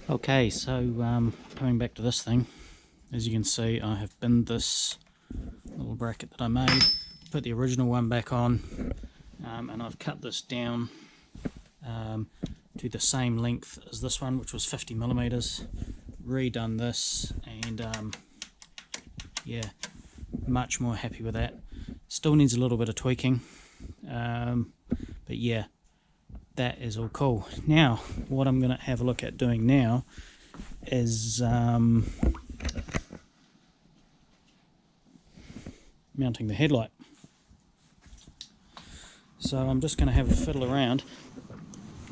Okay, so coming back to this thing, as you can see I have binned this little bracket that I made, put the original one back on, and I've cut this down to the same length as this one, which was 50mm, redone this, and yeah, much more happy with that. Still needs a little bit of tweaking, but yeah, that is all cool. Now what I'm going to have a look at doing now is mounting the headlight. So I'm just going to have a fiddle around.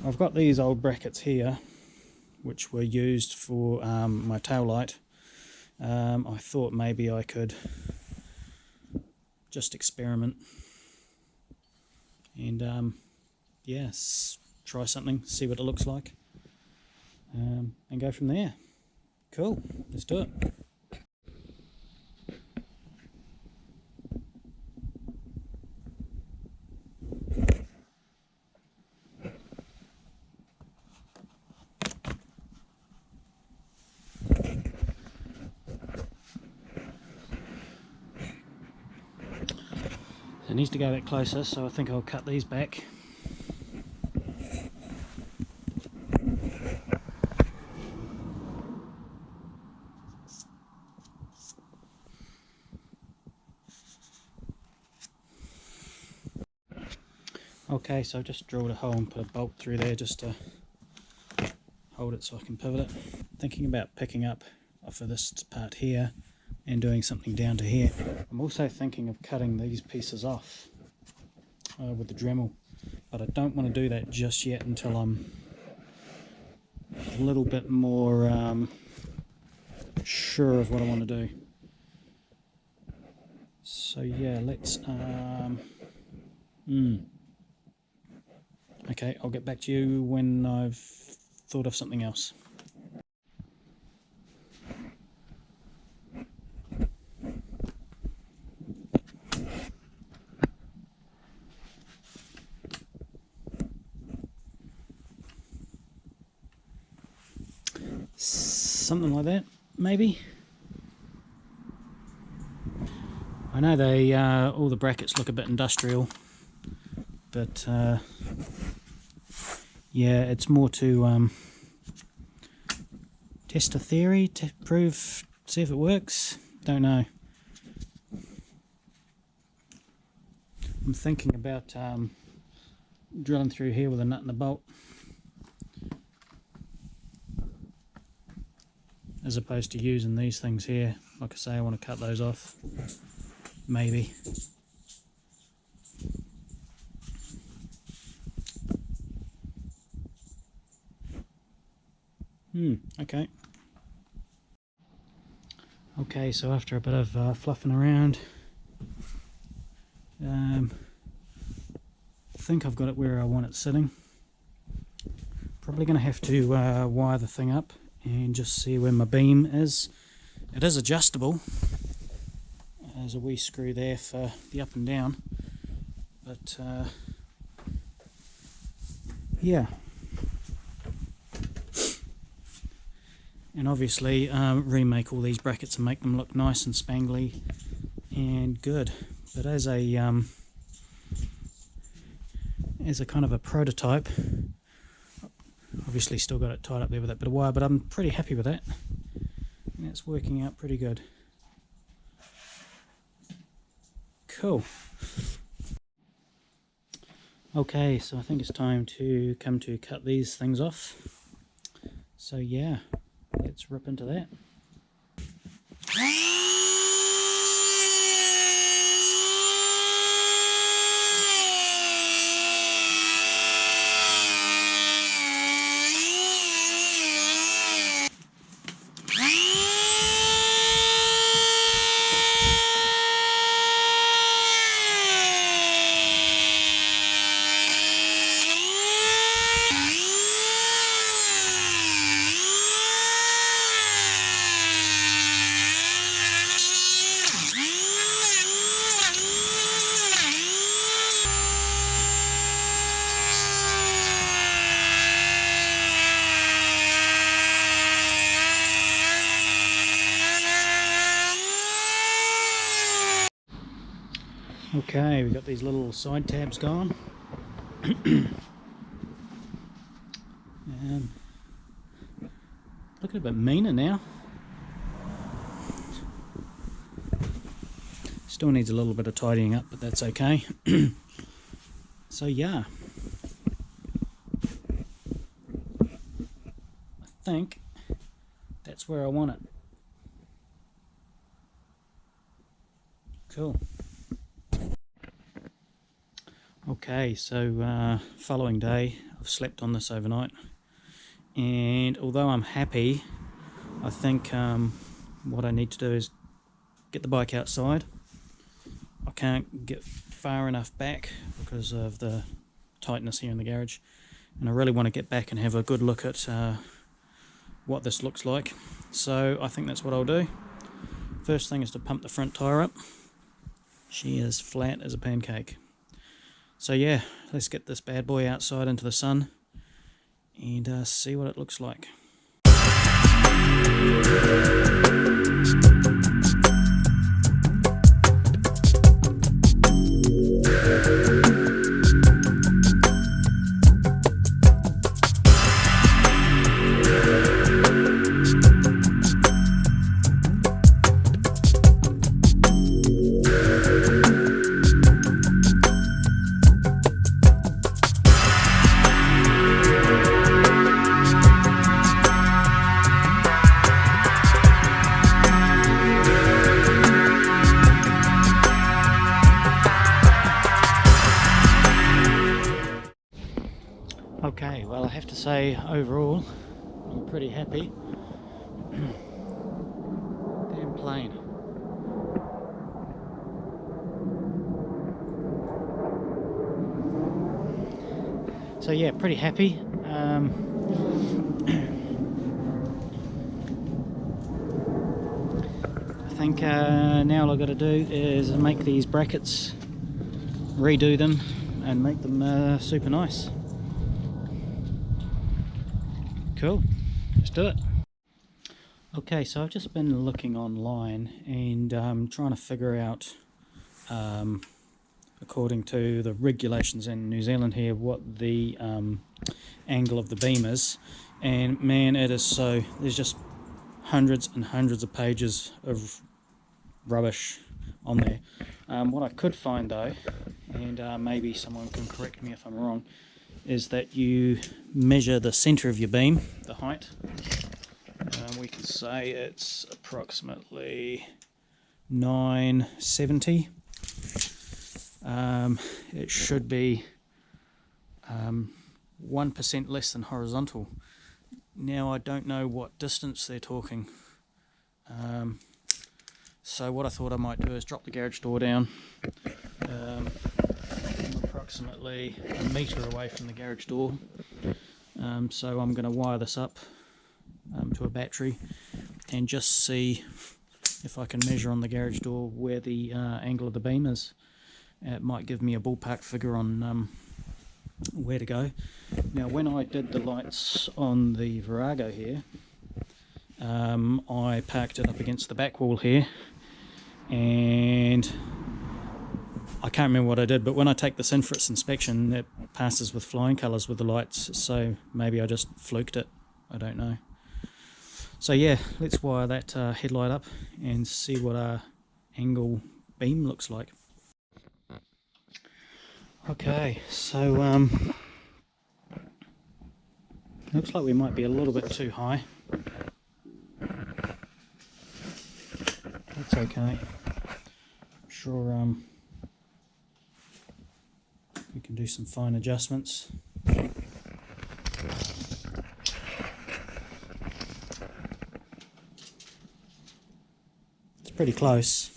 I've got these old brackets here which were used for my tail light. I thought maybe I could just experiment and yes, try something, see what it looks like, and go from there. Cool, let's do it. It needs to go a bit closer, so I think I'll cut these back. Okay, so I've just drilled a hole and put a bolt through there just to hold it so I can pivot it. Thinking about picking up off of this part here and doing something down to here. I'm also thinking of cutting these pieces off with the Dremel, but I don't want to do that just yet until I'm a little bit more sure of what I want to do. So yeah, let's okay, I'll get back to you when I've thought of something else. Something like that, maybe. I know they all the brackets look a bit industrial, but yeah, it's more to test a theory, to prove, see if it works. Don't know. I'm thinking about drilling through here with a nut and a bolt, as opposed to using these things here. Like I say, I want to cut those off, maybe. Okay. Okay, so after a bit of fluffing around, I think I've got it where I want it sitting. Probably going to have to wire the thing up and just see where my beam is. It is adjustable. There's a wee screw there for the up and down, but yeah. And obviously remake all these brackets and make them look nice and spangly and good. But as a kind of a prototype, obviously still got it tied up there with that bit of wire, but I'm pretty happy with that. And it's working out pretty good. Cool. Okay, so I think it's time to come to cut these things off. So yeah, let's rip into that. Okay, we've got these little side tabs gone. Looking a bit meaner now. Still needs a little bit of tidying up, but that's okay. So yeah, I think that's where I want it. Cool. Okay, so following day, I've slept on this overnight, and although I'm happy, I think what I need to do is get the bike outside. I can't get far enough back because of the tightness here in the garage, and I really want to get back and have a good look at what this looks like. So I think that's what I'll do. First thing is to pump the front tyre up. She is flat as a pancake. So yeah, let's get this bad boy outside into the sun and see what it looks like. Okay, well I have to say overall I'm pretty happy. Damn plane. So yeah, pretty happy. I think now all I've got to do is make these brackets, redo them and make them super nice. Cool, let's do it. Okay, so I've just been looking online and trying to figure out, according to the regulations in New Zealand here, what the angle of the beam is. And man, it is so, there's just hundreds and hundreds of pages of rubbish on there. What I could find though, and maybe someone can correct me if I'm wrong, is that you measure the center of your beam, the height. We can say it's approximately 970. It should be 1% less than horizontal. Now I don't know what distance they're talking. So what I thought I might do is drop the garage door down. I'm approximately a metre away from the garage door, so I'm going to wire this up to a battery and just see if I can measure on the garage door where the angle of the beam is. It might give me a ballpark figure on where to go. Now when I did the lights on the Virago here, I parked it up against the back wall here, and I can't remember what I did, but when I take this in for its inspection, it passes with flying colours with the lights, so maybe I just fluked it, I don't know. So yeah, let's wire that headlight up and see what our angle beam looks like. Okay, so looks like we might be a little bit too high. That's okay. I'm sure we can do some fine adjustments. It's pretty close.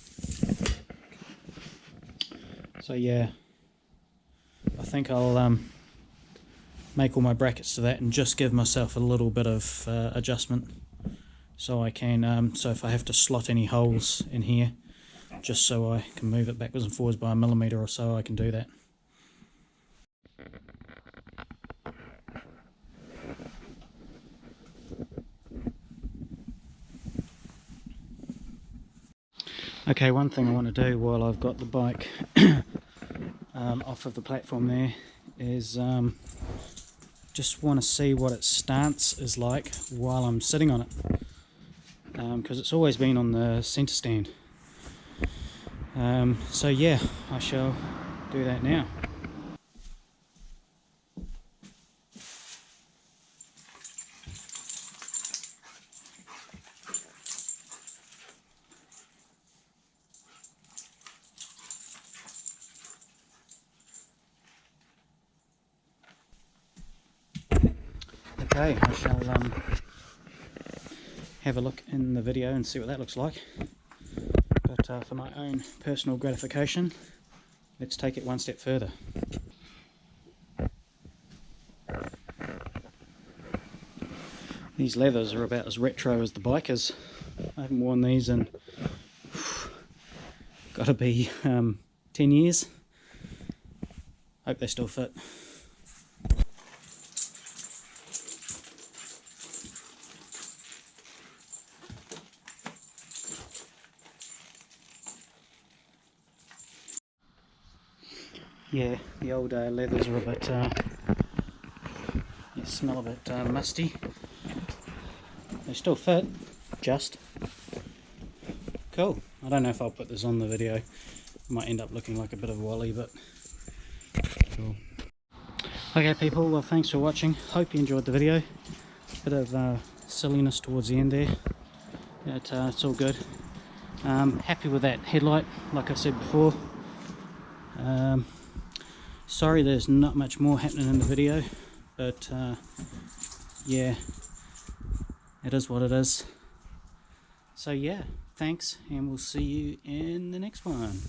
So yeah, I think I'll make all my brackets to that and just give myself a little bit of adjustment, so I can, so if I have to slot any holes in here, just so I can move it backwards and forwards by a millimetre or so, I can do that. Okay, one thing I want to do while I've got the bike off of the platform there is just want to see what its stance is like while I'm sitting on it, because it's always been on the centre stand. So yeah, I shall do that now. Okay, I shall have a look in the video and see what that looks like. But for my own personal gratification, let's take it one step further. These leathers are about as retro as the bike is. I haven't worn these in got to be 10 years. Hope they still fit. Yeah, the old leathers are a bit, you smell a bit musty. They still fit, just. Cool. I don't know if I'll put this on the video. Might end up looking like a bit of a wally, but cool. Okay people, well thanks for watching. Hope you enjoyed the video. Bit of silliness towards the end there. But it's all good. Happy with that headlight, like I said before. Sorry there's not much more happening in the video, but yeah, it is what it is. So yeah, thanks, and we'll see you in the next one.